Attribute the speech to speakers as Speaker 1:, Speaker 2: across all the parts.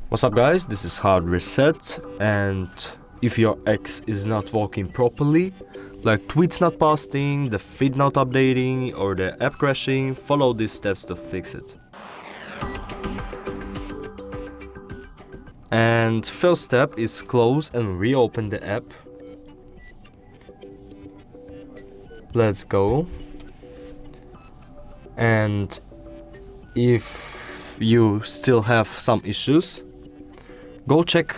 Speaker 1: What's up guys, this is Hard Reset, and if your X is not working properly, like tweets not posting, the feed not updating, or the app crashing, follow these steps to fix it. And first step is close and reopen the app. Let's go. And if you still have some issues, go check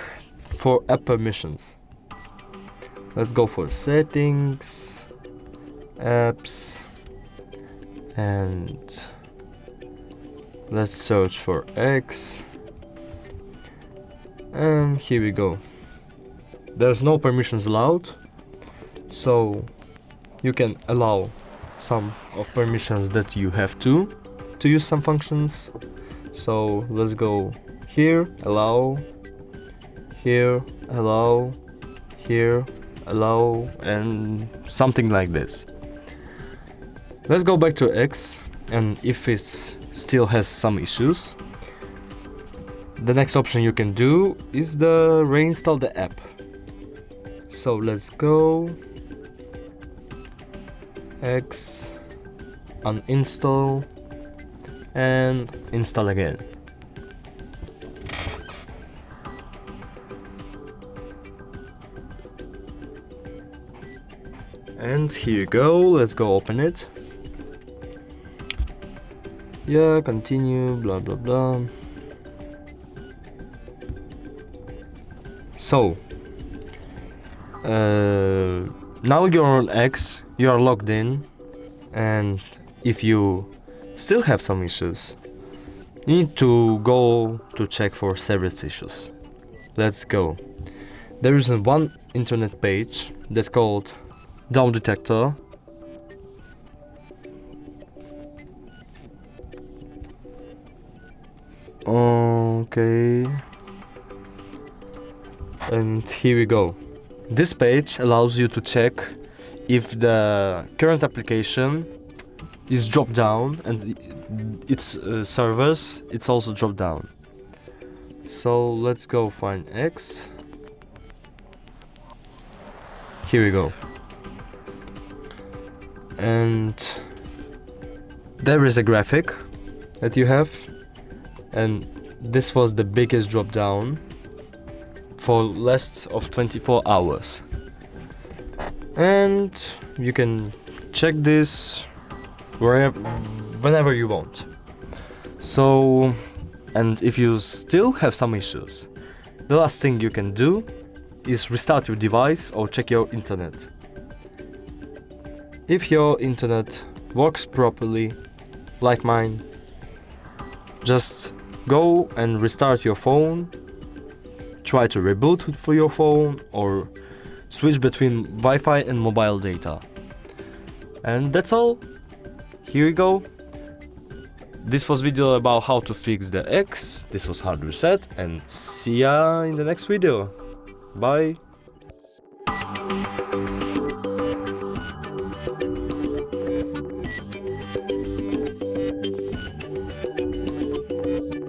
Speaker 1: for app permissions. Let's go for settings, apps, and let's search for X. And here we go. There's no permissions allowed, so you can allow some of permissions that you have to use some functions. So let's go here, allow, here, allow, here, allow, and something like this. Let's go back to X, and if it still has some issues, the next option you can do is the reinstall the app. So let's go X, uninstall, and install again. And here you go, let's go open it. Yeah, continue, blah blah blah. So now you're on X, you are logged in, and if you still have some issues, you need to go to check for service issues. Let's go. There is one internet page that's called Down Detector. Okay. And here we go. This page allows you to check if the current application is dropped down and its servers, it's also dropped down. So let's go find X. Here we go. And there is a graphic that you have, and this was the biggest drop down for less of 24 hours. And you can check this whenever you want. So, and if you still have some issues, the last thing you can do is restart your device or check your internet. If your internet works properly, like mine, just go and restart your phone. Try to reboot for your phone or switch between Wi-Fi and mobile data. And that's all. Here we go. This was video about how to fix the X. This was Hard Reset, and see ya in the next video. Bye.